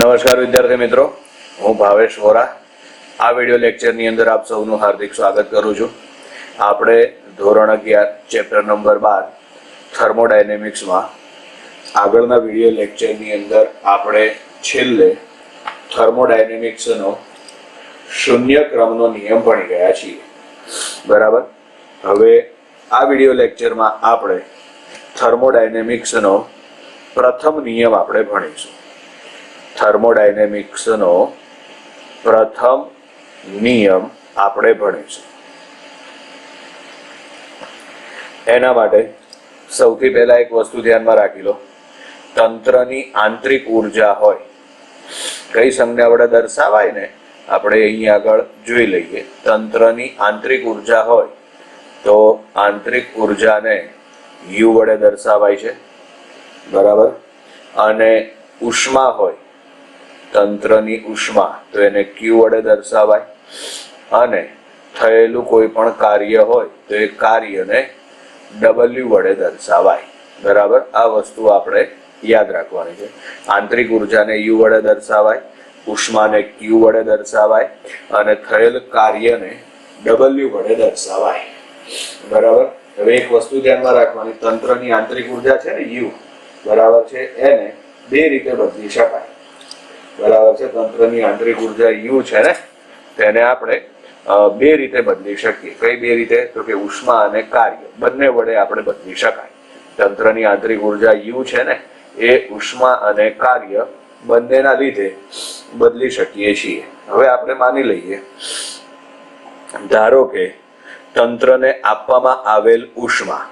નમસ્કાર વિદ્યાર્થી મિત્રો, હું ભાવેશ વોરા આ વિડિયો લેક્ચરની અંદર આપ સૌનું હાર્દિક સ્વાગત કરું છું. આપણે ધોરણ 11 ચેપ્ટર નંબર 12 થર્મોડાયનેમિક્સમાં આગળના વિડિયો લેક્ચરની અંદર આપણે છેલ્લે થર્મોડાયનેમિક્સનો શૂન્ય ક્રમનો નિયમ ભણી ગયા છીએ. બરાબર. હવે આ વિડિયો લેક્ચરમાં આપણે થર્મોડાયનેમિક્સનો પ્રથમ નિયમ આપણે ભણીશું. થર્મોડાયનેમિક્સનો પ્રથમ નિયમ આપણે ભણીશું. એના માટે સૌથી પહેલા એક વસ્તુ ધ્યાનમાં રાખી લો. તંત્રની આંતરિક ઉર્જા હોય, કઈ સંજ્ઞા વડે દર્શાવાય ને આપણે અહીં આગળ જોઈ લઈએ. તંત્રની આંતરિક ઉર્જા હોય તો આંતરિક ઉર્જાને U વડે દર્શાવાય છે. બરાબર. અને ઉષ્મા હોય, તંત્રની ઉષ્મા, તો એને Q વડે દર્શાવાય. અને થયેલું કોઈ પણ કાર્ય હોય તો એ કાર્યને W વડે દર્શાવાય. બરાબર. આ વસ્તુ આપણે યાદ રાખવાની છે. આંતરિક ઉર્જાને U વડે દર્શાવાય, ઉષ્માને Q વડે દર્શાવાય અને થયેલ કાર્યને W વડે દર્શાવાય. બરાબર. હવે એક વસ્તુ ધ્યાનમાં રાખવાની, તંત્રની આંતરિક ઉર્જા છે ને U, બરાબર છે, એને બે રીતે બદલી શકાય. બરાબર છે. તંત્રની આંતરિક ઉર્જા U છે ને, તેને આપણે બે રીતે બદલી શકીએ. કઈ બે રીતે? તો કે ઉષ્મા અને કાર્ય બંને વડે આપણે બદલી શકાય. તંત્રની આંતરિક ઉર્જા U છે ને, એ ઉષ્મા અને કાર્ય બંનેના લીધે બદલી શકીએ છીએ. હવે આપણે માની લઈએ, ધારો કે તંત્રને આપવામાં આવેલ ઉષ્મા,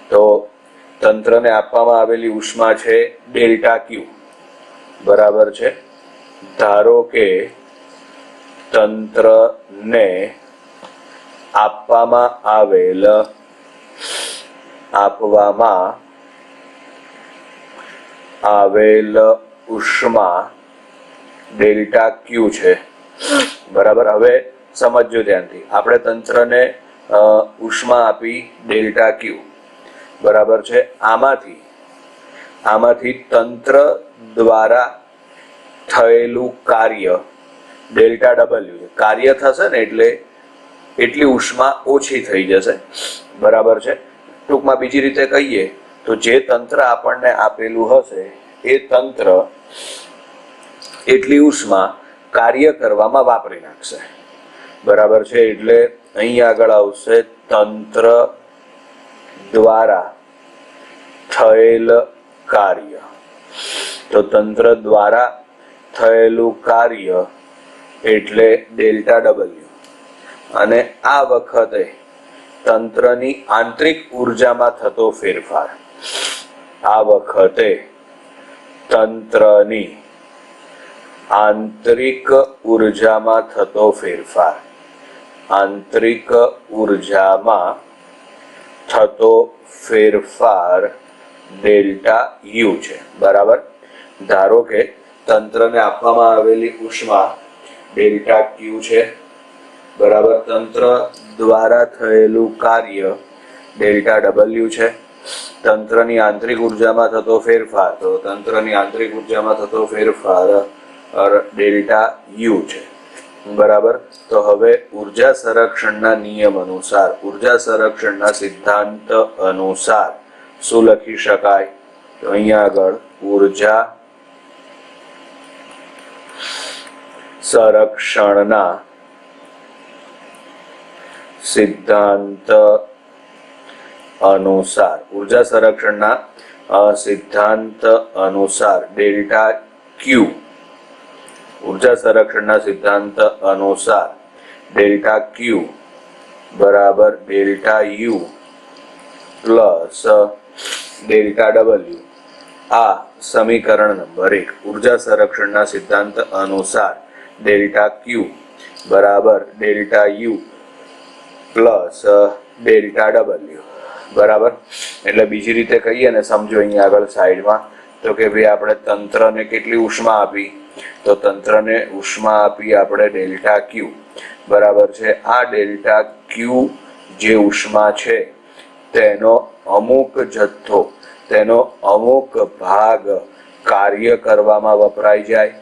તો તંત્રને આપવામાં આવેલી ઉષ્મા છે ડેલ્ટા Q. બરાબર છે. ધારો કે તંત્રને આપવામાં આવેલ ઉષ્મા ડેલ્ટા Q છે. બરાબર. હવે સમજજો ધ્યાનથી. આપણે તંત્રને ઉષ્મા આપી ડેલ્ટા Q. બરાબર છે. આમાંથી તંત્ર દ્વારા થયેલું કાર્ય ડેલ્ટા W. કાર્ય થશે ને એટલે એટલી ઉષ્મા ઓછી થઈ જશે. બરાબર છે. ટૂંકમાં બીજી રીતે કહીએ તો જે તંત્ર આપણને આપેલું હશે એ તંત્ર એટલી ઉષ્મા કાર્ય કરવામાં વાપરી નાખશે. બરાબર છે. એટલે અહીં આગળ આવશે તંત્ર દ્વારા થયેલ કાર્ય. તો તંત્ર દ્વારા થયેલું કાર્ય એટલે ડેલ્ટા W. અને આ વખતે તંત્રની આંતરિક ઉર્જામાં થતો ફેરફાર. આ વખતે તંત્રની આંતરિક ઉર્જામાં થતો ફેરફાર. આંતરિક ઉર્જામાં થતો ફેરફાર ડેલ્ટા U છે. બરાબર. ધારો કે તંત્રને આપવામાં આવેલી ઉષ્મા ડેલ્ટા Q છે. બરાબર. તંત્ર દ્વારા થયેલું કાર્ય ડેલ્ટા W છે. તંત્રની આંતરિક ઉર્જામાં થતો ફેરફાર, તો તંત્રની આંતરિક ઉર્જામાં થતો ફેરફાર ડેલ્ટા U છે. બરાબર. તો હવે ઉર્જા સંરક્ષણના નિયમ અનુસાર, ઉર્જા સંરક્ષણના સિદ્ધાંત અનુસાર શું લખી શકાય? તો અહીંયા આગળ ઉર્જા સંરક્ષણના સિદ્ધાંત અનુસાર, ઉર્જા સંરક્ષણના સિદ્ધાંત અનુસાર ડેલ્ટા Q, ઉર્જા સંરક્ષણના સિદ્ધાંત અનુસાર ડેલ્ટા Q બરાબર delta U plus delta W. આ સમીકરણ નંબર 1. ઉર્જા સંરક્ષણના સિદ્ધાંત અનુસાર ડેલ્ટા Q બરાબર delta U plus delta W. બરાબર. એટલે બીજી રીતે કહીએ ને, સમજો અહીંયા આગળ સાઈડમાં, તો કે ભાઈ આપણે તંત્રને કેટલી ઉષ્મા આપી? તો તંત્રને ઉષ્મા આપી આપણે ડેલ્ટા Q. બરાબર છે. આ ડેલ્ટા Q જે ઉષ્મા છે તેનો અમુક જથ્થો, તેનો અમુક ભાગ કાર્ય કરવામાં વપરાઈ જાય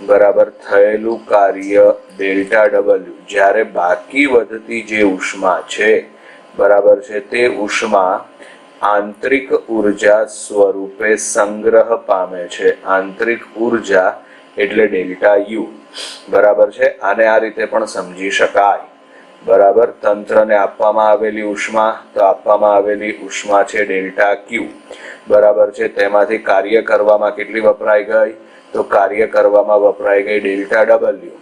બરાબર થયેલું કાર્ય ડેલ્ટા ડબલ્યુ, જ્યારે બાકી વધતી જે ઉષ્મા છે બરાબર છે તે ઉષ્મા આંતરિક ઉર્જા સ્વરૂપે સંગ્રહ પામે છે. આંતરિક ઉર્જા એટલે ડેલ્ટા યુ બરાબર છે. આને આ રીતે પણ સમજી શકાય બરાબર. તંત્રને આપવામાં આવેલી ઉષ્મા, તો આપવામાં આવેલી ઉષ્મા છે ડેલ્ટા ક્યુ બરાબર છે. તેમાંથી કાર્ય કરવામાં કેટલી વપરાઈ ગઈ, તો કાર્ય કરવામાં વપરાઈ ગઈ ડેલ્ટા ડબલ્યુ.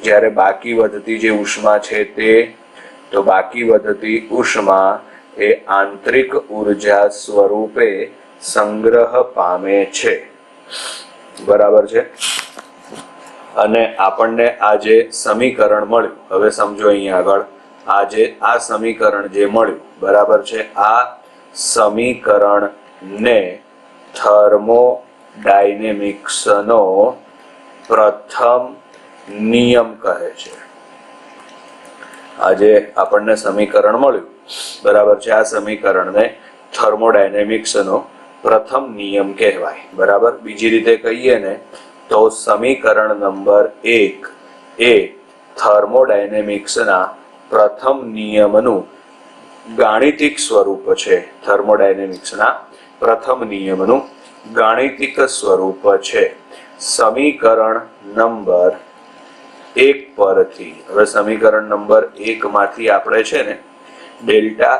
જ્યારે બાકી વધતી જે ઉષ્મા છે તે, તો બાકી વધતી ઉષ્મા એ આંતરિક ઉર્જા સ્વરૂપે સંગ્રહ પામે છે બરાબર છે. અને આપણને આ જે સમીકરણ મળ્યું, હવે સમજો અહીંયા આગળ આ સમીકરણ જે મળ્યું બરાબર છે, આ સમીકરણને થર્મોડાયનેમિક્સનો પ્રથમ નિયમ કહે છે. આજે આપણને સમીકરણ મળ્યું બરાબર છે, આ સમીકરણને થર્મોડાયનેમિક્સનો પ્રથમ નિયમ કહેવાય બરાબર. બીજી રીતે કહીએ ને તો સમીકરણ નંબર 1 એ થર્મોડાયનેમિક્સના પ્રથમ નિયમનું ગાણિતિક સ્વરૂપ છે. થર્મોડાયનેમિક્સના પ્રથમ નિયમનું ગાણિતિક સ્વરૂપ છે. સમીકરણ નંબર 1 પરથી, હવે સમીકરણ નંબર 1 માંથી આપણે છે ને ડેલ્ટા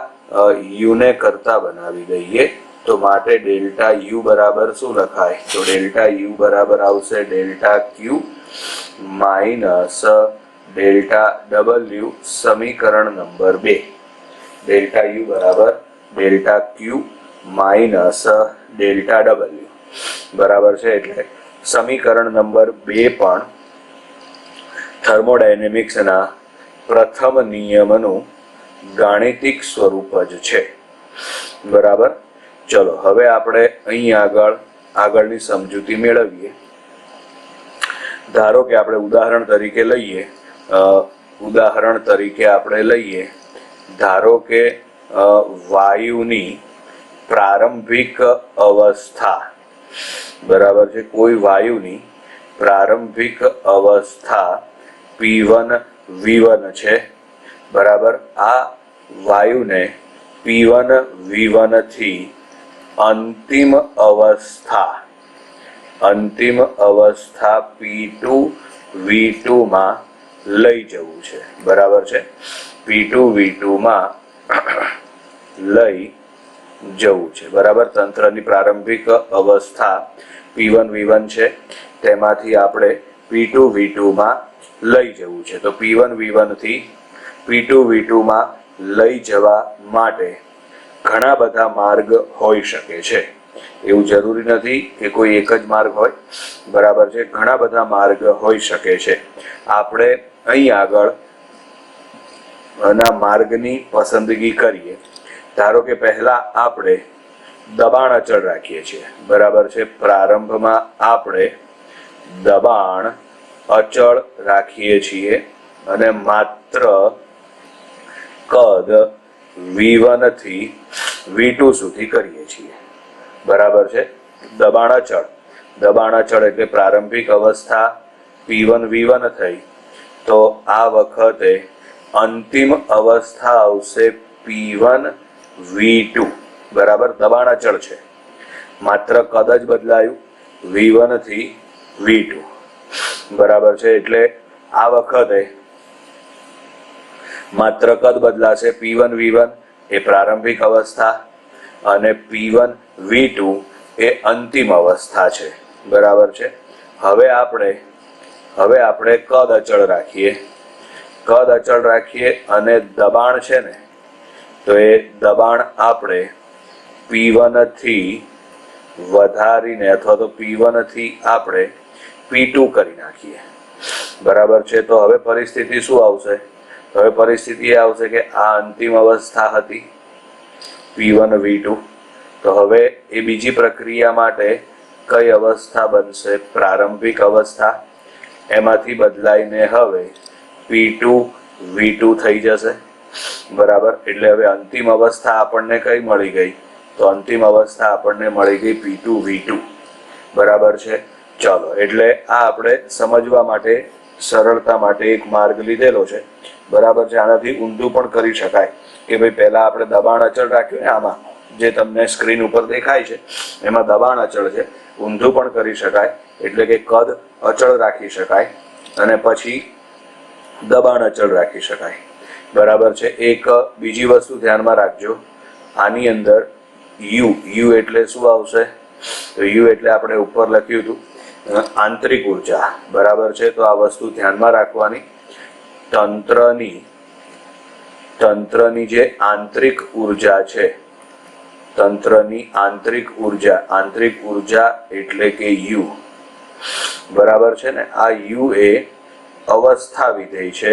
યુ ને કરતા બનાવી દઈએ, તો માટે ડેલ્ટા યુ બરાબર શું લખાય, તો ડેલ્ટા યુ બરાબર આવશે ડેલ્ટા ક્યુ માઇનસ ડેલ્ટા ડબલ્યુ. સમીકરણ નંબર 2 ડેલ્ટા યુ બરાબર ડેલ્ટા ક્યુ માઇનસ ડેલ્ટા ડબલ્યુ બરાબર છે. એટલે સમીકરણ નંબર 2 પણ થર્મોડાયનેમિક્સના પ્રથમ નિયમનું ગાણિતિક સ્વરૂપ જ છે બરાબર. ચલો હવે આપણે અહીં આગળની સમજૂતી મેળવીએ. ધારો કે આપણે ઉદાહરણ તરીકે આપણે લઈએ, ધારો કે વાયુની પ્રારંભિક અવસ્થા બરાબર છે. કોઈ વાયુની પ્રારંભિક અવસ્થા P1 V1 છે બરાબર. આ વાયુને P1 V1 થી અંતિમ અવસ્થા P2 V2 માં લઈ જવું છે બરાબર છે. P2 V2 માં લઈ જવું છે બરાબર. તંત્રની પ્રારંભિક અવસ્થા P1 V1 છે, તેમાંથી આપણે P2 V2 માં લઈ જવું છે. તો P1 V1 થી P2 V2 માં લઈ જવા માટે ઘણા બધા માર્ગ હોઈ શકે છે. એવું જરૂરી નથી કે કોઈ એક જ માર્ગ હોય બરાબર છે. ઘણા બધા માર્ગ હોઈ શકે છે. આપણે અહીં આગળ ના માર્ગની પસંદગી કરીએ. ધારો કે પહેલા આપણે દબાણ અચળ રાખીએ છીએ બરાબર છે. પ્રારંભમાં આપણે દબાણ અચળ રાખીએ છીએ અને માત્ર કદ V1 થી V2 સુધી કરીએ છીએ બરાબર છે. દબાણ અચળ એટલે પ્રારંભિક અવસ્થા P1 V1 થઈ, તો આ વખતે અંતિમ અવસ્થા આવશે P1 V2 બરાબર. દબાણ અચળ છે, માત્ર કદ જ બદલાયું V1 થી V2 બરાબર છે. એટલે આ વખતે માત્ર કદ બદલાશે. P1 V1 એ પ્રારંભિક અવસ્થા અને P1 V2 એ અંતિમ અવસ્થા છે બરાબર છે. હવે આપણે કદ અચળ રાખીએ અને દબાણ છે ને, તો એ દબાણ આપણે P1 થી વધારીને અથવા તો P1 થી આપણે P2 કરી નાખીએ બરાબર છે. તો હવે પરિસ્થિતિ શું આવશે, હવે પરિસ્થિતિ એ આવશે કે આ અંતિમ અવસ્થા હતી P1 V2, તો હવે એ બીજી પ્રક્રિયા માટે કઈ અવસ્થા બનશે, પ્રારંભિક અવસ્થા. એમાંથી બદલાઈને હવે P2 V2 થઈ જશે બરાબર. એટલે હવે અંતિમ અવસ્થા આપણને કઈ મળી ગઈ, તો અંતિમ અવસ્થા આપણને મળી ગઈ P2 V2 બરાબર છે. ચાલો, એટલે આ આપણે સમજવા માટે સરળતા માટે એક માર્ગ લીધેલો છે, બરાબર છે. આનાથી ઊંધું પણ કરી શકાય કે ભાઈ પહેલા આપણે દબાણ અચળ રાખ્યું ને, આમાં જે તમને સ્ક્રીન ઉપર દેખાય છે એમાં દબાણ અચળ છે. ઊંધું પણ કરી શકાય, એટલે કે કદ અચળ રાખી શકાય અને પછી દબાણ અચળ રાખી શકાય, બરાબર છે. એક બીજી વસ્તુ ધ્યાનમાં રાખજો, આની અંદર યુ એટલે શું આવશે? તો યુ એટલે આપણે ઉપર લખ્યું હતું આંતરિક ઉર્જા, બરાબર છે. તો આ વસ્તુ ધ્યાનમાં રાખવાની. તંત્રની જે આંતરિક ઉર્જા છે, તંત્રની આંતરિક ઉર્જા એટલે કે યુ, બરાબર છે ને. આ યુ એ અવસ્થા વિધેય છે,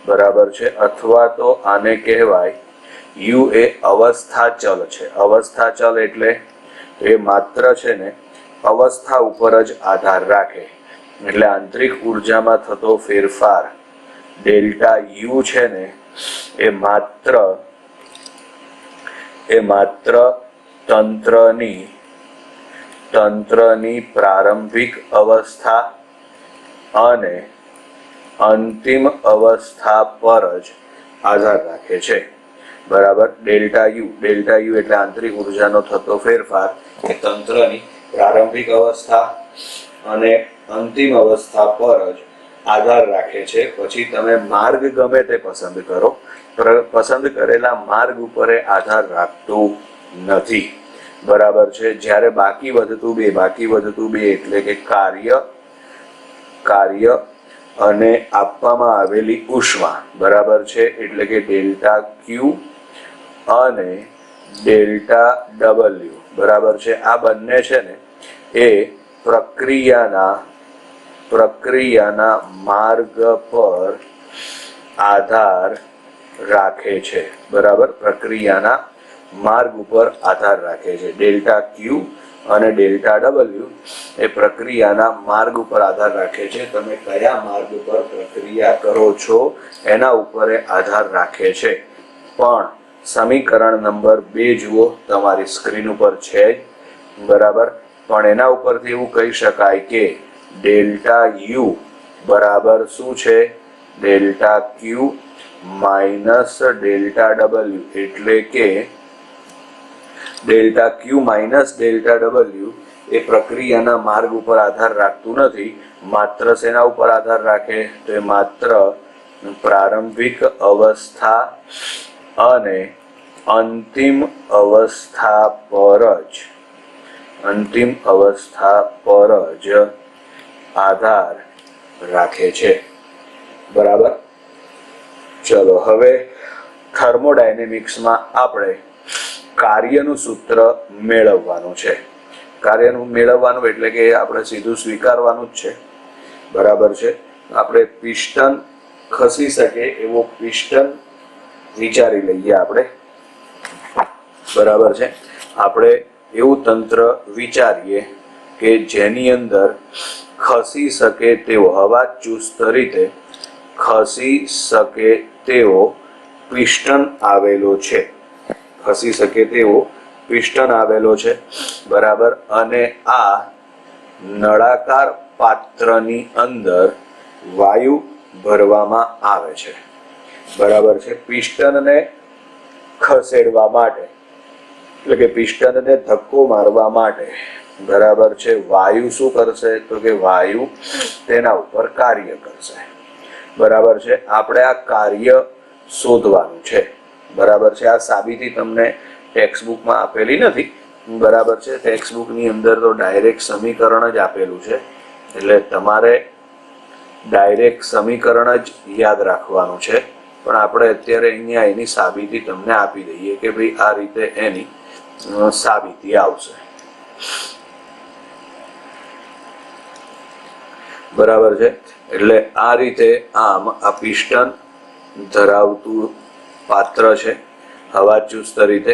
બરાબર છે, અથવા તો આને કહેવાય યુ એ અવસ્થા ચલ છે. અવસ્થા ચલ એટલે એ માત્ર છે ને અવસ્થા ઉપર જ આધાર રાખે, એટલે આંતરિક ઉર્જામાં થતો ફેરફાર ડેલ્ટા યુ છે ને એ માત્ર તંત્રની પ્રારંભિક અવસ્થા અને અંતિમ અવસ્થા પર જ આધાર રાખે છે, બરાબર. ડેલ્ટા યુ એટલે આંતરિક ઉર્જાનો થતો ફેરફાર એ તંત્રની પ્રારંભિક અવસ્થા અને અંતિમ અવસ્થા પર જ આધાર રાખે છે. પછી તમે માર્ગ ગમે તે પસંદ કરો, પસંદ કરેલા માર્ગ ઉપર આધાર રાખતું નથી, બરાબર છે. જ્યારે બાકી વધતું બે એટલે કે કાર્ય અને આપવામાં આવેલી ઉષ્મા, બરાબર છે, એટલે કે ડેલ્ટા ક્યુ અને ડેલ્ટા ડબલ્યુ, બરાબર છે. આ બંને છે ને એ પ્રક્રિયાના માર્ગ પર આધાર રાખે છે, બરાબર. પ્રક્રિયાના માર્ગ ઉપર આધાર રાખે છે. ડેલ્ટા ક્યુ અને ડેલ્ટા ડબલ્યુ એ પ્રક્રિયાના માર્ગ ઉપર આધાર રાખે છે. તમે કયા માર્ગ પર પ્રક્રિયા કરો છો એના ઉપર આધાર રાખે છે. પણ સમીકરણ નંબર 2 જુઓ, તમારી સ્ક્રીન ઉપર છે જ, બરાબર. પણ એના ઉપરથી એવું કહી શકાય કે ડેલ્ટા યુ બરાબર શું છે? ડેલ્ટા ક્યુ માઇનસ ડેલ્ટા ડબલ્યુ, એટલે કે delta Q minus delta W A પ્રક્રિયાના માર્ગ ઉપર આધાર રાખતું નથી. માત્ર શેના ઉપર આધાર રાખે? તો એ માત્ર પ્રારંભિક અવસ્થા અને અંતિમ અવસ્થા પર જ આધાર રાખે છે, બરાબર. ચલો, હવે થર્મોડાયનેમિક્સમાં આપણે કાર્યનું સૂત્ર મેળવવાનું છે. કાર્યનું મેળવવાનું એટલે કે આપણે સીધું સ્વીકારવાનું જ છે, બરાબર છે. આપણે પિસ્ટન ખસી શકે એવો પિસ્ટન વિચારી લઈએ આપણે, બરાબર છે. આપણે એવું તંત્ર વિચારીએ કે જેની અંદર ખસી શકે તેવો, હવા ચુસ્ત રીતે ખસી શકે તેવો પિસ્ટન આવેલો છે, બરાબર. અને આ નળાકાર પાત્રની અંદર વાયુ ભરવામાં આવે છે, બરાબર છે. પિસ્ટનને ખસેડવા માટે, એટલે કે પિસ્ટનને ધક્કો મારવા માટે, બરાબર છે, વાયુ શું કરશે? તો કે વાયુ તેના ઉપર કાર્ય કરશે, બરાબર છે. આપણે આ કાર્ય શોધવાનું છે, બરાબર છે. આ સાબિતી તમને ટેક્સ્ટબુકમાં આપેલી નથી, બરાબર છે. ટેક્સ્ટબુકની અંદર તો ડાયરેક્ટ સમીકરણ જ આપેલું છે, એટલે તમારે ડાયરેક્ટ સમીકરણ જ યાદ રાખવાનું છે. પણ આપણે અત્યારે અહીંયા એની સાબિતી તમને આપી દઈએ કે ભાઈ આ રીતે એની સાબિતી આવશે, બરાબર છે. એટલે આ રીતે આમ આ પિસ્ટન ધરાવતું પાત્ર છે, હવા ચુસ્ત રીતે.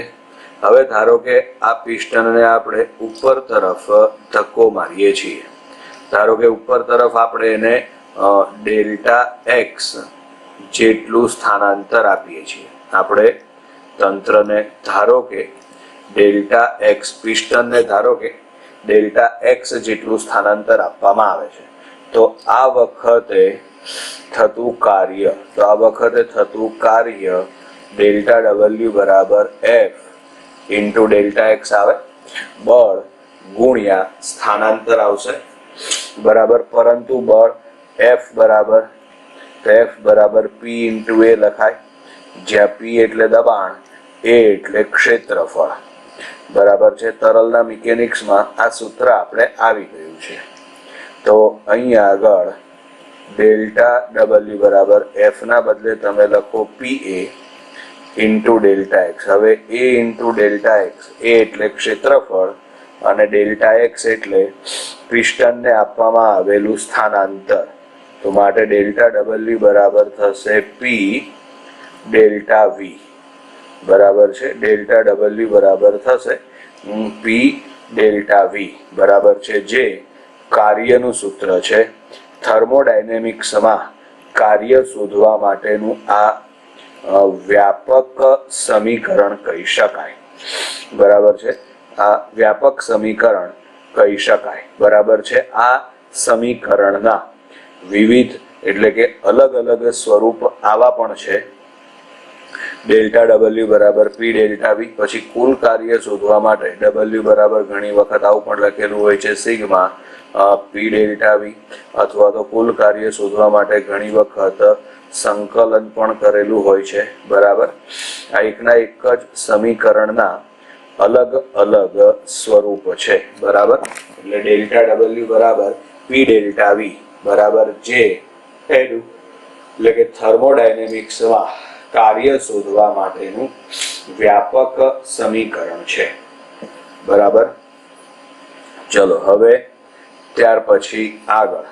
હવે ધારો કે આ પિસ્ટનને આપણે ઉપર તરફ ધક્કો મારીએ છીએ, ધારો કે ઉપર તરફ આપણે એને ડેલ્ટા એક્સ જેટલું સ્થાનાંતર આપીએ છીએ. આપણે તંત્રને ધારો કે ડેલ્ટા એક્સ, પિસ્ટનને ધારો કે ડેલ્ટા એક્સ જેટલું સ્થાનાંતર આપવામાં આવે છે. તો આ વખતે થતું કાર્ય ડેલ્ટા ડબલ્યુ બરાબર એફ ઇન્ટુ ડેલ્ટા એક્સ આવે, બળ ગુણ્યા સ્થાનાંતર આવશે, બરાબર. પરંતુ બળ એફ બરાબર પી ઇન્ટુ એ લખાય, જ્યાં પી એટલે દબાણ, એ એટલે ક્ષેત્રફળ, બરાબર છે. તરલના મિકેનિક્સમાં આ સૂત્ર આપણે આવી ગયું છે. તો અહીંયા આગળ ડેલ્ટા ડબલ્યુ બરાબર એફ ના બદલે તમે લખો પી એ ઇન્ટુ ડેલ્ટા એક્સ. હવે એ ઇન્ટુ ડેલ્ટા એક્સ, એ એટલે ક્ષેત્રફળ અને ડેલ્ટા એક્સ એટલે પિસ્ટનને આપવામાં આવેલું સ્થાનાંતર. તો માટે ડેલ્ટા ડબલ્યુ બરાબર થશે પી ડેલ્ટા વી, બરાબર છે. ડેલ્ટા ડબલ્યુ બરાબર થશે પી ડેલ્ટા વી, બરાબર છે, જે કાર્યનું સૂત્ર છે. થર્મોડાયનેમિક્સમાં કાર્ય શોધવા માટેનું આ વ્યાપક સમીકરણ કહી શકાય, બરાબર છે. આ વ્યાપક સમીકરણ કહી શકાય, બરાબર છે. આ સમીકરણના વિવિધ એટલે કે અલગ અલગ સ્વરૂપ આવા પણ છે. ડેલ્ટા ડબલ્યુ બરાબર પી ડેલ્ટા વી. પછી કુલ કાર્ય શોધવા માટે ડબલ્યુ બરાબર ઘણી વખત આવું પણ લખેલું હોય છે સિગ્મા પી ડેલ્ટા વી, અથવા તો કુલ કાર્ય શોધવા માટે ઘણી વખત સંકલન પણ કરેલું હોય છે, બરાબર. આ એકના એક જ સમીકરણના અલગ અલગ સ્વરૂપ છે, બરાબર. એટલે ડેલ્ટા ડબલ્યુ બરાબર પી ડેલ્ટા વી બરાબર જે એટલે કે થર્મોડાયનેમિક્સમાં કાર્ય શોધવા માટેનું વ્યાપક સમીકરણ છે, બરાબર. ચલો હવે ત્યાર પછી આગળ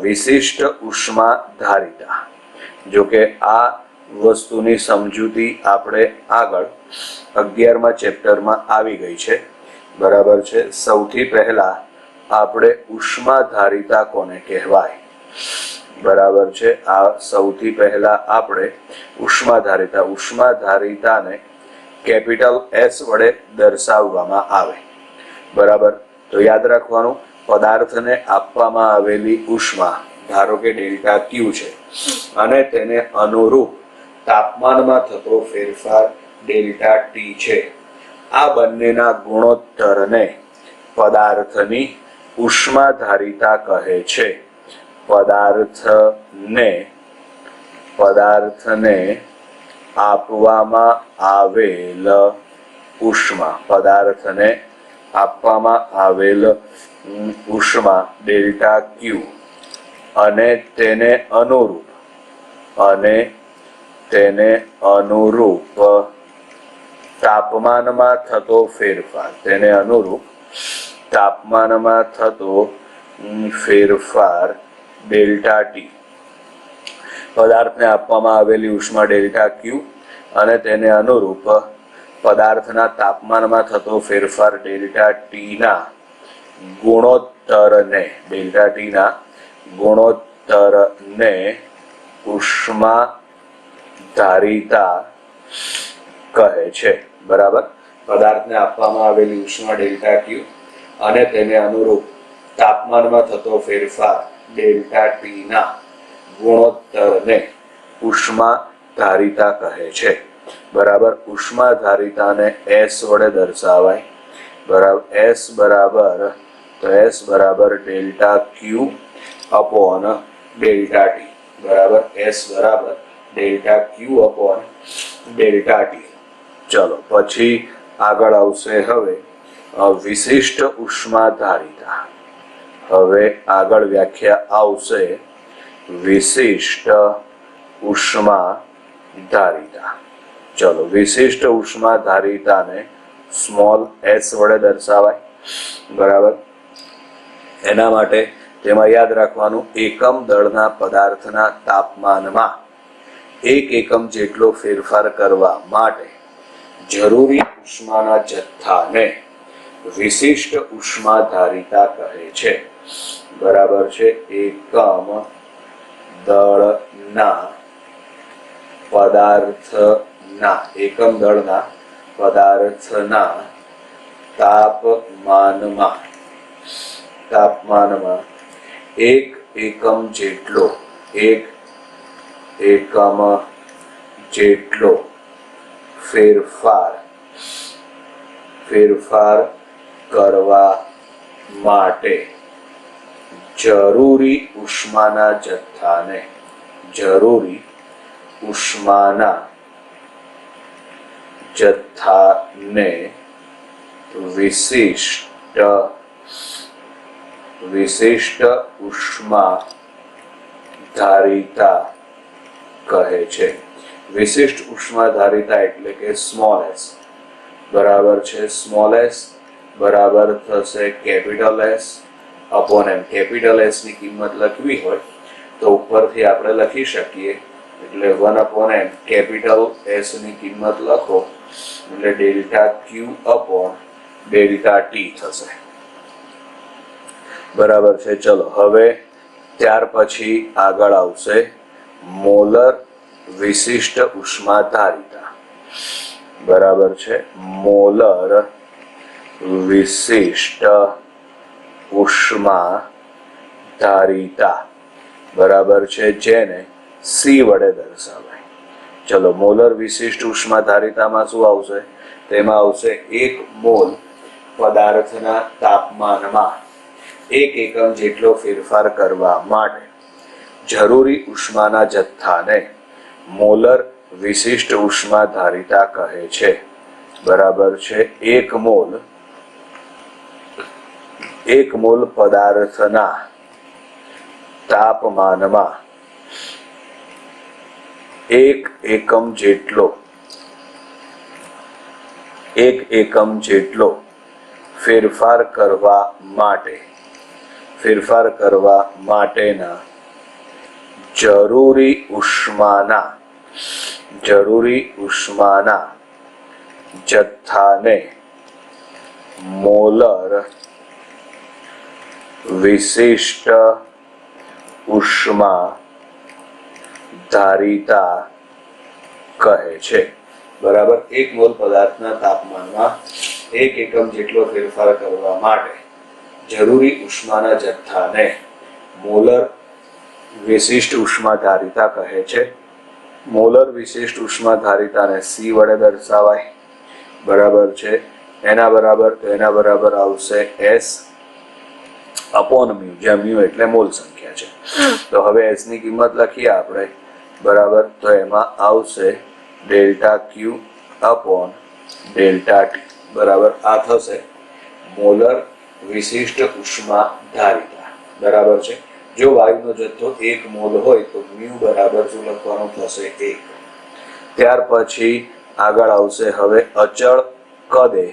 વિશિષ્ટ ઉષ્મા ધારિતા. જો કે આ વસ્તુની સમજૂતી આપણે આગળ 11મા ચેપ્ટરમાં આવી ગઈ છે, બરાબર છે. સૌથી પહેલા આપણે ઉષ્મા ધારિતા કોને કહેવાય, બરાબર છે. આ સૌથી પહેલા આપણે ઉષ્મા ધારિતાને કેપિટલ એસ વડે દર્શાવવામાં આવે, બરાબર. તો યાદ રાખવાનું, પદાર્થને આપવામાં આવેલી ઉષ્મા ધારો કે ડેલ્ટા ક્યુ છે અને તેને અનુરૂપ તાપમાનમાં થતો ફેરફાર ડેલ્ટા ટી છે. આ બંનેના ગુણોત્તરને પદાર્થની ઉષ્મા ધારિતા કહે છે. પદાર્થને આપવામાં આવેલ ઉષ્મા ડેલ્ટા ક્યુ અને તેને અનુરૂપ તાપમાનમાં થતો ફેરફાર ડેલ્ટા ટી. પદાર્થને આપવામાં આવેલી ઉષ્મા ડેલ્ટા ક્યુ અને તેને અનુરૂપ પદાર્થના તાપમાનમાં થતો ફેરફાર ડેલ્ટા ટી ના ગુણોત્તરને ઉષ્મા ધારિતા કહે છે, બરાબર. પદાર્થને આપવામાં આવેલી ઉષ્મા ડેલ્ટા ક્યુ અને તેને અનુરૂપ તાપમાનમાં થતો ફેરફાર ડેલ્ટા ટી ના ગુણોત્તરને ઉષ્મા ધારિતા કહે છે, બરાબર. ઉષ્મા ધારિતાને એસ વડે દર્શાવાય, બરાબર. એસ બરાબર delta Q upon delta T, બરાબર. એસ બરાબર delta Q upon delta T. ચલો પછી આગળ આવશે હવે વિશિષ્ટ ઉષ્મા ધારિતા. હવે આગળ વ્યાખ્યા આવશે વિશિષ્ટ ઉષ્મા ધારિતા. ચલો વિશિષ્ટ ઉષ્મા ધારિતાને સ્મોલ એસ વડે દર્શાવાય, બરાબર. એના માટે તેમાં યાદ રાખવાનું, એકમ દળના પદાર્થના તાપમાનમાં 1 એકમ જેટલો ફેરફાર કરવા માટે જરૂરી ઉષ્માના જથ્થાને વિશિષ્ટ ઉષ્મા ધારિતા કહે છે, બરાબર છે. એકમ દળના પદાર્થના તાપમાનમાં એક એકમ જેટલો ફેરફાર કરવા માટે જરૂરી ઉષ્માના જથ્થાને વિશિષ્ટ ઉષ્મા ધારિતા કહે છે. વિશિષ્ટ ઉષ્મા ધારિતા એટલે કે સ્મોલ એસ, બરાબર છે. સ્મોલ એસ બરાબર થશે કેપિટલ એસ અપોન એમ. કેપિટલ એસ ની કિંમત લખવી હોય તો ઉપરથી આપણે લખી શકીએ, એટલે 1 અપોન એમ. કેપિટલ એસ ની કિંમત લખો એટલે delta Q upon delta T થશે, બરાબર છે. ચલો હવે ત્યાર પછી આગળ આવશે મોલર વિશિષ્ટ ઉષ્મા ધારિતા, બરાબર છે. મોલર વિશિષ્ટ ઉષ્મા ધારિતા, બરાબર છે, જેને સી વડે દર્શાવાય. ચલો મોલર વિશિષ્ટ ઉષ્મા ધારિતામાં શું આવશે? તેમાં આવશે 1 મોલ પદાર્થના તાપમાનમાં 1 એકમ જેટલો ફેરફાર કરવા માટે જરૂરી ઉષ્માના જથ્થાને મોલર વિશિષ્ટ ઉષ્મા ધારિતા કહે છે, બરાબર છે. 1 મોલ પદાર્થના તાપમાનમાં 1 એકમ જેટલો ફેરફાર કરવા માટેના જરૂરી ઉષ્માના જથ્થાને મોલર વિશિષ્ટ ઉષ્મા ધારિતા કહે છે, બરાબર. 1 મોલ પદાર્થના તાપમાનમાં 1 એકમ જેટલો ફેરફાર કરવા માટે જરૂરી ઉષ્માના જથ્થાને મોલર વિશિષ્ટ ઉષ્મા ધારિતા કહે છે. મોલર વિશિષ્ટ ઉષ્મા ધારિતાને સી વડે દર્શાવાય, બરાબર છે. એના બરાબર આવશે એસ અપોન મ્યુ, જ્યાં મ્યુ એટલે મોલ સંખ્યા છે. તો હવે એસ ની કિંમત લખીએ આપણે, બરાબર. તો એમાં આવશે delta Q upon delta T, બરાબર. આ થશે મોલર વિશિષ્ટ ઉષ્મા ધારિતા, બરાબર છે. જો વાયુનો જથ્થો 1 મોલ હોય તો મ્યુ બરાબર શું લખવાનું થશે? 1. ત્યાર પછી આગળ આવશે હવે અચળ કદે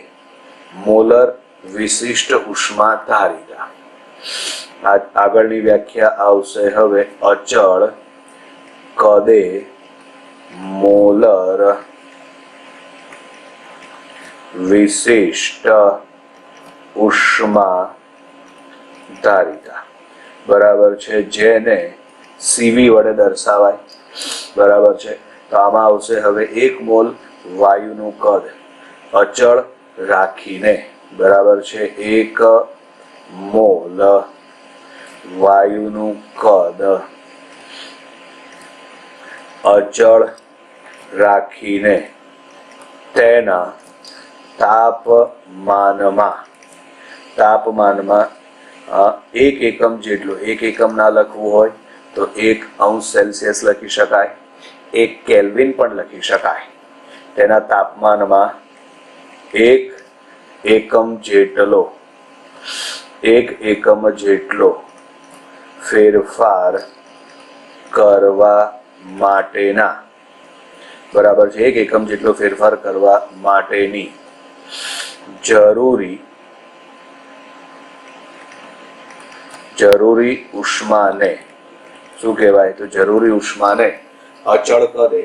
મોલર વિશિષ્ટ ઉષ્મા ધારિતા. આગળની વ્યાખ્યા આવશે હવે અચળ કદે મોલર વિશિષ્ટ ઉષ્મા ધારિતા, બરાબર છે, જેને સીવી વડે દર્શાવાય, બરાબર છે. તો આમાં આવશે હવે 1 મોલ વાયુનું કદ અચળ રાખીને, બરાબર છે, 1 મોલ વાયુનું કદ અચળ રાખીને તેના તાપમાનમાં 1 એકમ જેટલો, 1 એકમ ના લખવું હોય તો 1 અંશ સેલ્સિયસ લખી શકાય, 1 કેલ્વિન પણ લખી શકાય. તેના તાપમાનમાં 1 એકમ જેટલો ફેરફાર કરવા માટેના, બરાબર છે, 1 એકમ જેટલો ફેરફાર કરવા માટેની જરૂરી ઉષ્માને શું કહેવાય? તો જરૂરી ઉષ્માને અચળ કદે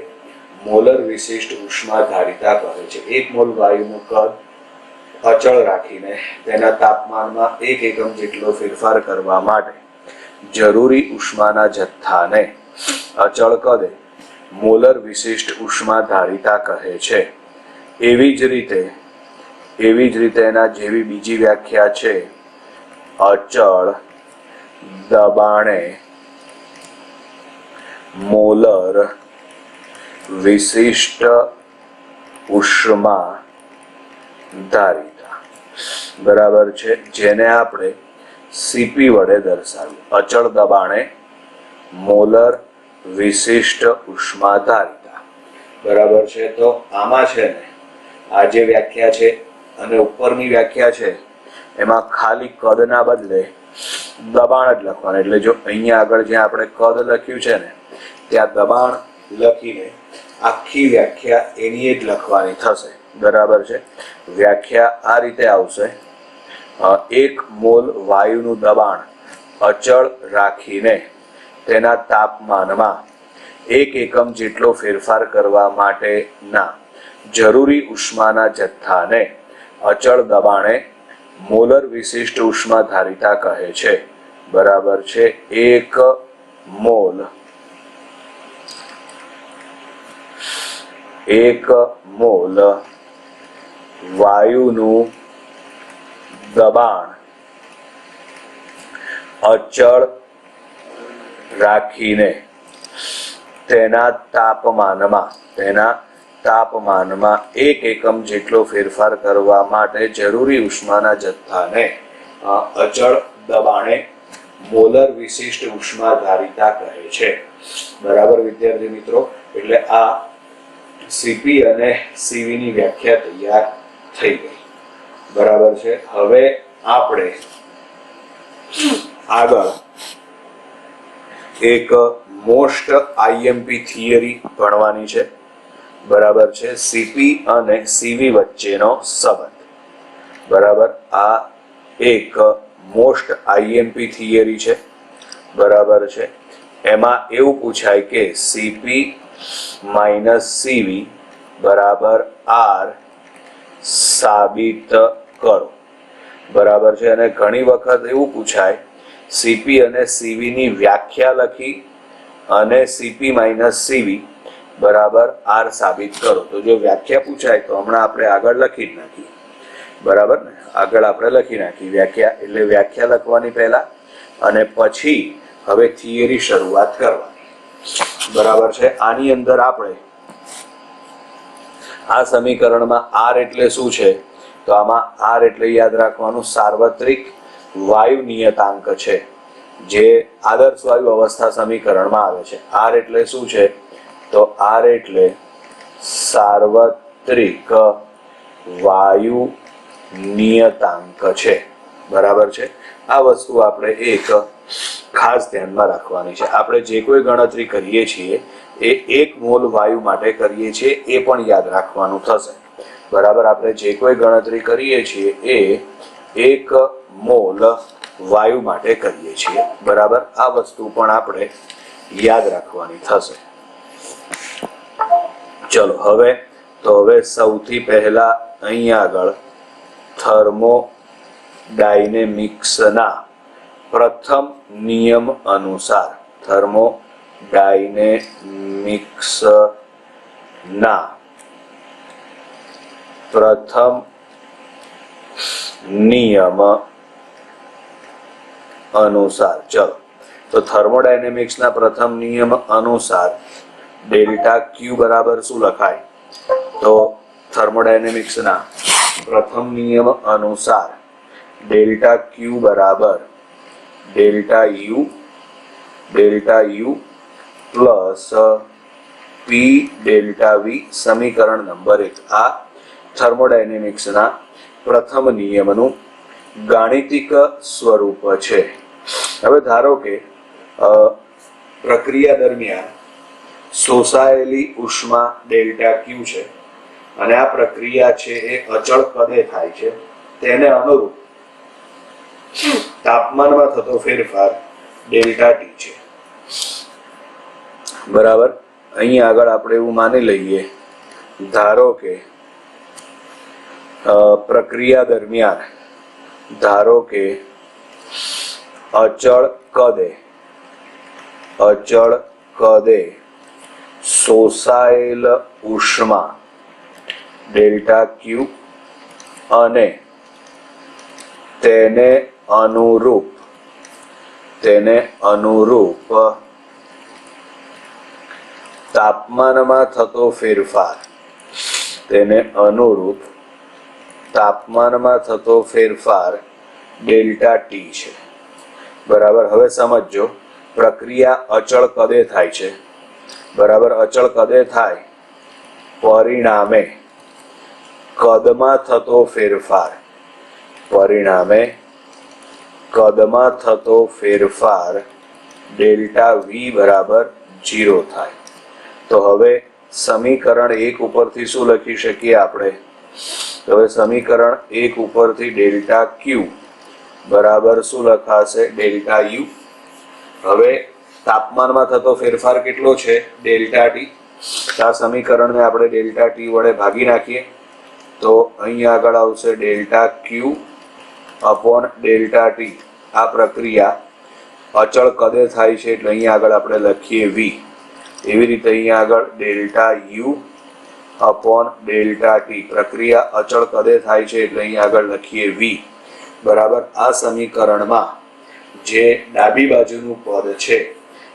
મોલર વિશિષ્ટ ઉષ્મા ધારિતા કહે છે. 1 મોલ વાયુનું કદ અચળ રાખીને તેના તાપમાનમાં 1 એકમ જેટલો ફેરફાર કરવા માટે જરૂરી ઉષ્માના જથ્થાને અચળ કદે મોલર વિશિષ્ટ ઉષ્મા ધારિતા કહે છે. એવી જ રીતે એવી જ રીતે એના જેવી બીજી વ્યાખ્યા છે, અચળ દબાણે મોલર વિશિષ્ટ ઉષ્મા ધારિતા. બરાબર છે, જેને આપણે સીપી વડે દર્શાવ્યું. અચળ દબાણે મોલર વિશિષ્ટ ઉષ્મા ધારિતા. બરાબર છે. તો આમાં છે ને આ જે વ્યાખ્યા છે અને ઉપરની વ્યાખ્યા છે એમાં ખાલી કદના બદલે દબાણ જ લખવાનું. એટલે જો અહીંયા આગળ જ્યાં આપણે કદ લખ્યું છે ને ત્યાં દબાણ લખીને આખી વ્યાખ્યા એની જ લખવાની થશે. બરાબર છે. વ્યાખ્યા આ રીતે આવશે: 1 મોલ વાયુનું દબાણ અચળ રાખીને તેના તાપમાનમાં 1 એકમ જેટલો ફેરફાર કરવા માટેના જરૂરી ઉષ્માના જથ્થાને અચળ દબાણે મોલર વિશિષ્ટ ઉષ્મા ધારિતા કહે છે. બરાબર છે. 1 મોલ વાયુનું દબાણ અચળ રાખીને તેના તાપમાનમાં 1 એકમ જેટલો ફેરફાર કરવા માટે જરૂરી ઉષ્માના જથ્થાને અચળ દબાણે મોલર વિશિષ્ટ ઉષ્મા ધારિતા કહે છે. બરાબર વિદ્યાર્થી મિત્રો, એટલે આ સીપી અને સીવી ની વ્યાખ્યા તૈયાર થઈ ગઈ. બરાબર છે. હવે આપણે આગળ એક મોસ્ટ આઈએમપી થિયરી ભણવાની છે. બરાબર છે. સીપી અને સીવી વચ્ચેનો સંબંધ. બરાબર, આ એક મોસ્ટ આઈએમપી થિયરી છે. બરાબર છે. એમાં એવું પૂછાય કે સીપી માઇનસ સીવી બરાબર આર સાબિત કરો. બરાબર છે. અને ઘણી વખત એવું પૂછાય સીપી અને સીવી ની વ્યાખ્યા લખી અને સીપી માઇનસ સીવી બરાબર આર સાબિત કરો. તો જો વ્યાખ્યા પૂછાય તો હમણાં આપણે આગળ લખી જ નાખી. બરાબર ને, આગળ આપણે લખી નાખી વ્યાખ્યા. એટલે વ્યાખ્યા લખવાની પહેલા અને પછી હવે થિયરી શરૂઆત કરવાની. બરાબર છે. આની અંદર આપણે આ સમીકરણમાં આર એટલે શું છે, તો આમાં આર એટલે યાદ રાખવાનું સાર્વત્રિક વાયુ નિયતાંક છે, જે આદર્શ વાયુ અવસ્થા સમીકરણમાં આવે છે. આર એટલે શું છે, તો આર એટલે સાર્વત્રિક વાયુ નિયતાંક છે. બરાબર છે. આ વસ્તુ આપણે એક ખાસ ધ્યાનમાં રાખવાની છે. આપણે જે કોઈ ગણતરી કરીએ છીએ એ 1 મોલ વાયુ માટે કરીએ છીએ, એ પણ યાદ રાખવાનું થશે. બરાબર, આપણે જે કોઈ ગણતરી કરીએ છીએ એ 1 મોલ વાયુ માટે કરીએ છીએ. બરાબર, આ વસ્તુ પણ આપણે યાદ રાખવાની થશે. ચલો હવે સૌથી પહેલા અહીંયા આગળ થર્મોડાયનેમિક્સના પ્રથમ નિયમ અનુસાર થર્મોડાયનેમિક્સના પ્રથમ નિયમ અનુસાર, ચલો તો થર્મોડાયનેમિક્સના પ્રથમ નિયમ અનુસાર ડેલ્ટા ક્યુ બરાબર શું લખાય, તો થર્મોડાયનેમિક્સના પ્રથમ નિયમ અનુસાર ડેલ્ટા ક્યુ બરાબર delta U plus P delta V, સમીકરણ નંબર 1. આ થર્મોડાયનેમિક્સના પ્રથમ નિયમનું ગાણિતિક સ્વરૂપ છે. હવે ધારો કે પ્રક્રિયા દરમિયાન શોષાયેલી ઉષ્મા ડેલ્ટા ક્યુ છે અને આ પ્રક્રિયા છે એ અચળ કદે થાય છે. તેને અનુરૂપ તાપમાનમાં થતો ફેરફાર ડેલ્ટા ટી છે. બરાબર, અહીં આગળ આપણે એવું માની લઈએ, ધારો કે પ્રક્રિયા દરમિયાન અચળ કદે શોષાયેલ ઉષ્મા ડેલ્ટા ક્યુ અને તેને અનુરૂપ તાપમાનમાં થતો ફેરફાર ડેલ્ટા ટી છે. બરાબર. હવે સમજો, પ્રક્રિયા અચળ કદે થાય છે. બરાબર. અચળ કદે થાય, પરિણામે કદમાં થતો ફેરફાર ડેલ્ટા વી બરાબર 0 થાય. તો હવે સમીકરણ 1 ઉપરથી શું લખી શકીએ આપણે? તો હવે સમીકરણ 1 ઉપરથી ડેલ્ટા ક્યુ બરાબર શું લખાશે? Delta you. હવે તાપમાનમાં થતો ફેરફાર કેટલો છે? Delta T. આ સમીકરણને આપણે ડેલ્ટા ટી વડે ભાગી નાખીએ તો અહીંયા આગળ આવશે delta Q upon delta T. આ પ્રક્રિયા અચળ કદે થાય છે એટલે અહીંયા આગળ આપણે લખીએ વી. એવી રીતે અહીંયા આગળ delta U upon delta T. પ્રક્રિયા અચળ કદે થાય છે એટલે અહીંયા આગળ લખીએ વી. બરાબર. આ સમીકરણમાં જે ડાબી બાજુનું પદ છે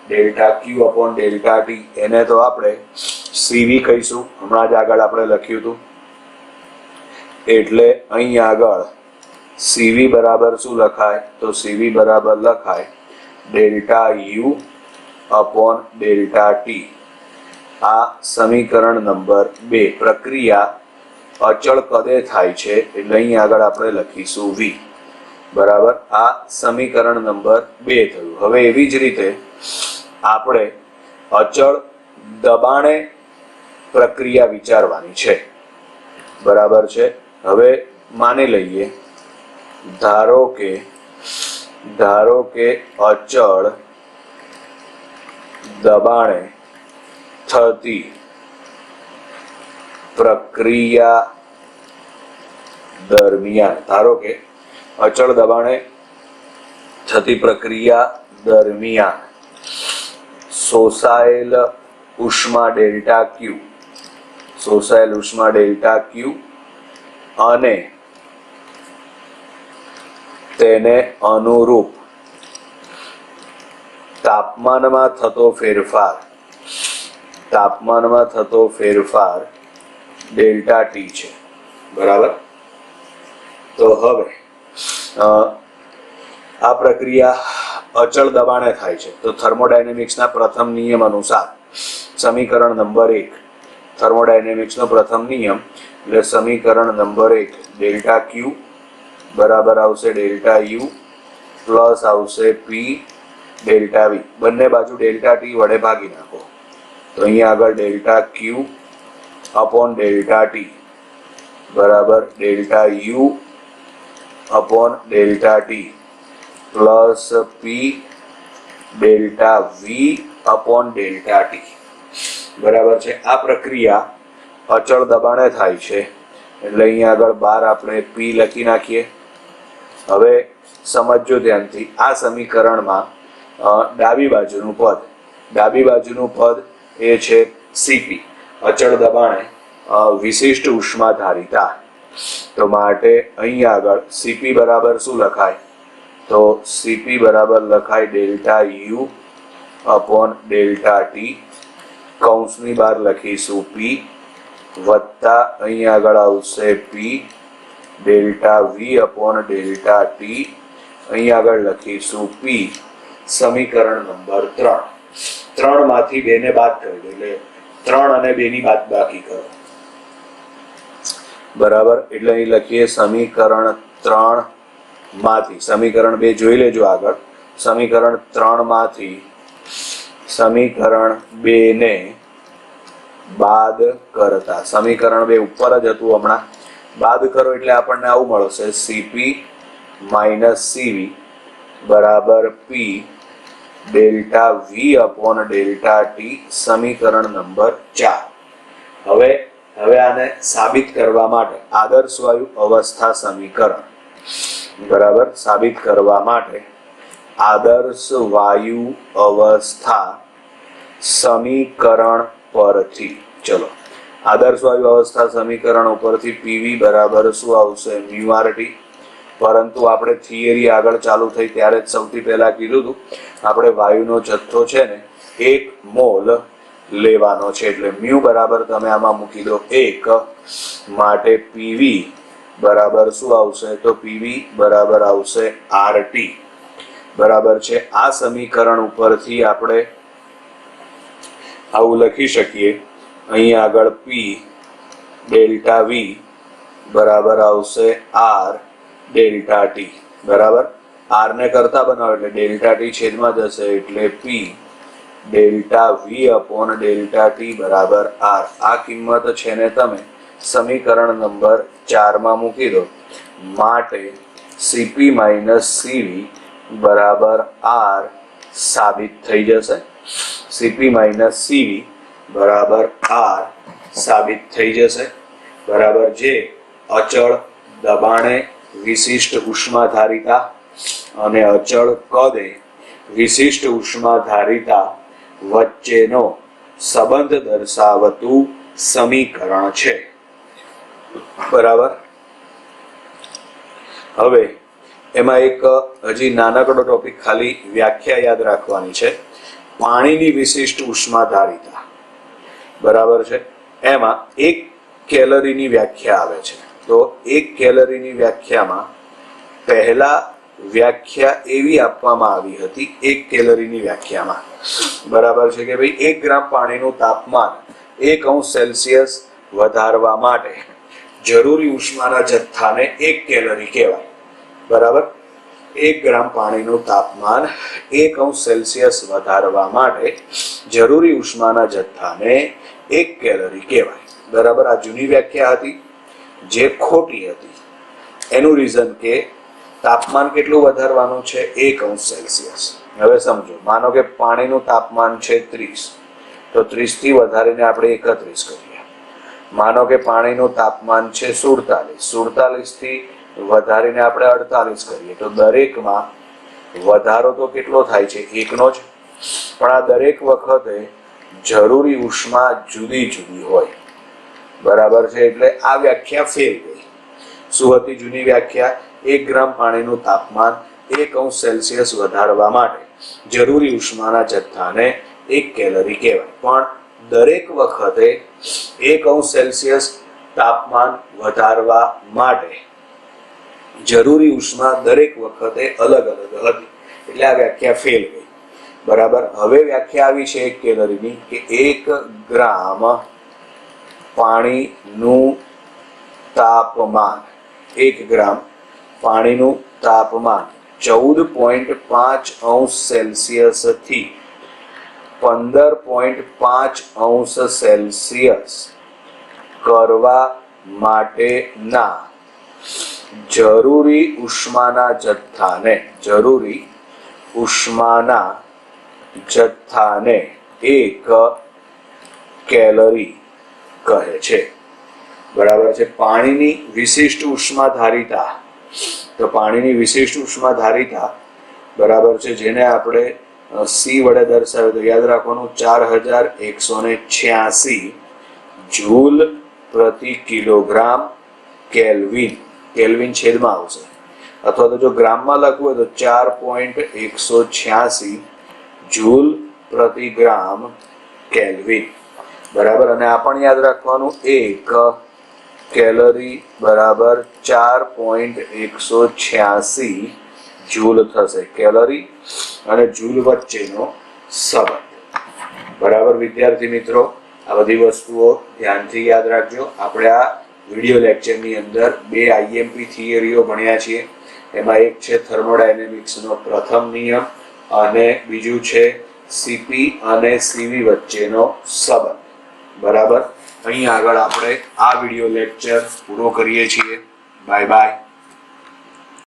delta Q upon delta T, એને તો આપણે સીવી કહીશું. હમણાં જ આગળ આપણે લખ્યું હતું. એટલે અહીંયા આગળ સીવી બરાબર શું લખાય? તો સીવી બરાબર લખાય delta U upon delta T. આ સમીકરણ નંબર 2. પ્રક્રિયા અચળ કદે થાય છે એટલે અહીં આગળ આપણે લખીશું વી. બરાબર. આ સમીકરણ નંબર 2 થયું. હવે એવી જ રીતે આપણે અચળ દબાણે પ્રક્રિયા વિચારવાની છે. બરાબર છે. હવે માની લઈએ, ધારો કે અચળ દબાણે થતી પ્રક્રિયા દરમિયાન શોષાયેલ ઉષ્મા ડેલ્ટા ક્યુ અને તેને અનુરૂપ તાપમાનમાં થતો ફેરફાર ડેલ્ટા ટી છે. બરાબર. તો હવે આ પ્રક્રિયા અચળ દબાણે થાય છે તો થર્મોડાયનેમિક્સના પ્રથમ નિયમ અનુસાર સમીકરણ નંબર 1, થર્મોડાયનેમિક્સનો પ્રથમ નિયમ એટલે સમીકરણ નંબર 1, ડેલ્ટા ક્યુ બરાબર આવશે ડેલ્ટા યુ પ્લસ આવશે પી ડેલ્ટા વી. બંને બાજુ ડેલ્ટા ટી વડે ભાગી નાખો તો અહીંયા આગળ delta Q upon delta T બરાબર delta U upon delta T plus P delta V upon delta T. બરાબર છે. આ પ્રક્રિયા અચળ દબાણે થાય છે એટલે અહીંયા આગળ બહાર આપણે પી લખી નાખીએ. હવે સમજો ધ્યાનથી, આ સમીકરણમાં ડાબી બાજુનું પદ એ છે સીપી, અચળ દબાણે વિશિષ્ટ ઉષ્મા ધારિતા. તો માટે અહીંયા આગળ સીપી બરાબર શું લખાય? તો સીપી બરાબર લખાય delta U upon delta T, કૌંસની બહાર લખીશું પી, વત્તા અહીંયા આગળ આવશે P delta V upon delta T, અહીંયા આગળ લખીશું પી. સમીકરણ નંબર 3. 3 માંથી 2 ને બાદ કરી દો એટલે 3 અને 2 ની બાદબાકી કરો. બરાબર. એટલે અહીં લખીએ સમીકરણ 3 માંથી, સમીકરણ 2 જોઈ લેજો આગળ. સમીકરણ 3 માંથી સમીકરણ 2 ને બાદ કરતા, સમીકરણ 2 ઉપર જ હતું હમણાં, બાદ કરો એટલે આપણને આવું મળશે સીપી માઇનસ સીવી બરાબર P delta V upon delta T. સમીકરણ નંબર 4. હવે આને સાબિત કરવા માટે આદર્શ વાયુ અવસ્થા સમીકરણ બરાબર સાબિત કરવા માટે આદર્શ વાયુ અવસ્થા સમીકરણ પરથી ચલો આદર્શ વાયુ અવસ્થા સમીકરણ ઉપરથી પીવી બરાબર શું આવશે? Mu RT. પરંતુ આપણે થિયરી આગળ ચાલુ થઈ ત્યારે જ સૌથી પહેલા કીધું હતું આપણે વાયુનો જથ્થો છે ને 1 મોલ લેવાનો છે, એટલે મ્યુ બરાબર તમે આમાં મૂકી દો 1, માટે પીવી બરાબર શું આવશે? તો પીવી બરાબર આવશે આરટી. બરાબર છે. આ સમીકરણ ઉપરથી આપણે આવું લખી શકીએ, અહીં આગળ પી ડેલ્ટા વી બરાબર આવશે આર ડેલ્ટા ટી. બરાબર, આર ને કરતા બનાવો એટલે ડેલ્ટા ટી છેદમાં જશે, એટલે P delta V upon delta T બરાબર આર. આ કિંમત છે ને તમે સમીકરણ નંબર 4 માં મૂકી દો, માટે સીપી માઇનસ સીવી બરાબર આર સાબિત થઈ જશે. સીપી માઇનસ સીવી બરાબર આર સાબિત થઈ જશે. બરાબર, જે અચળ દબાણે વિશિષ્ટ ઉષ્માધારિતા અને અચળ કદે વિશિષ્ટ ઉષ્માધારિતા વચ્ચેનો સંબંધ દર્શાવતું સમીકરણ છે. બરાબર, હવે એમાં એક હજી નાનકડો ટોપિક, ખાલી વ્યાખ્યા યાદ રાખવાની છે. પાણીની વિશિષ્ટ ઉષ્માધારિતા બરાબર છે, એમાં 1 કેલરીની વ્યાખ્યા આવે છે. તો 1 કેલરીની વ્યાખ્યામાં પહેલા વ્યાખ્યા એવી આપવામાં આવી હતી 1 કેલરીની વ્યાખ્યામાં, બરાબર છે, કે ભાઈ 1 ગ્રામ પાણીનું તાપમાન 1 અંશ સેલ્સિયસ વધારવા માટે જરૂરી ઉષ્માના જથ્થાને 1 કેલરી કહેવાય. બરાબર, 1 ગ્રામ પાણીનું તાપમાન 1 અંશ સેલ્સિયસ વધારવા માટે જરૂરી ઉષ્માના જથ્થાને 1 કેલરી કહેવાય. બરાબર, આ જૂની વ્યાખ્યા હતી જે ખોટી હતી. એનું રીઝન કે તાપમાન કેટલું વધારવાનું છે? 1 અંશ સેલ્સિયસ. હવે સમજો, માનો કે પાણીનું તાપમાન છે 30, તો 30 થી વધારીને આપણે 31 કરીએ. માનો કે પાણીનું તાપમાન છે 47 થી વધારીને આપણે 48 કરીએ, તો દરેકમાં વધારો તો કેટલો થાય છે? 1નો જ. પણ આ દરેક વખતે જરૂરી ઉષ્મા જુદી જુદી હોય. બરાબર છે, એટલે આ વ્યાખ્યા ફેલ ગઈ. શું હતી જૂની વ્યાખ્યા? 1 ગ્રામ પાણીનું તાપમાન 1 અંશ સેલ્સિયસ વધારવા માટે જરૂરી ઉષ્માના જથ્થાને 1 કેલરી કહેવાય. પણ દરેક વખતે 1 અંશ સેલ્સિયસ તાપમાન વધારવા માટે જરૂરી ઉષ્મા દરેક વખતે અલગ અલગ હતી, એટલે આ વ્યાખ્યા ફેલ ગઈ. બરાબર, હવે વ્યાખ્યા આવી છે 1 કેલરીની, કે 1 ગ્રામ પાણીનું તાપમાન 1 ગ્રામ પાણીનું તાપમાન 14.5 અંશ સેલ્સિયસ થી 15.5 અંશ સેલ્સિયસ કરવા માટેના જરૂરી ઉષ્માના જથ્થાને 1 કેલરી કહે છે. બરાબર છે. પાણીની વિશિષ્ટ ઉષ્માધારિતા, તો પાણીની વિશિષ્ટ ઉષ્માધારિતા બરાબર છે, જેને આપણે સી વડે દર્શાવે તો યાદ રાખવાનું 4186 જૂલ પ્રતિ કિલોગ્રામ કેલ્વિન. કેલ્વિન છેદમાં આવશે, અથવા તો જો ગ્રામમાં લખવું હોય તો 4.186 જૂલ પ્રતિ ગ્રામ કેલ્વિન. બરાબર, અને આ પણ યાદ રાખવાનું 1 કેલરી બરાબર 4.186 જૂલ થશે. કેલરી અને જૂલ વચ્ચેનો સંબંધ. બરાબર વિદ્યાર્થી મિત્રો, આ બધી વસ્તુઓ ધ્યાનથી યાદ રાખજો. આપણે આ વિડિયો લેક્ચરની અંદર 2 આઈએમપી થિયરીઓ ભણ્યા છીએ. એમાં એક છે થર્મોડાયનેમિક્સનો પ્રથમ નિયમ અને બીજું છે સીપી અને સીવી વચ્ચેનો સંબંધ. બરાબર, અહીં આગળ આપણે આ વિડિયો લેક્ચર પૂરો કરીએ છીએ. Bye bye.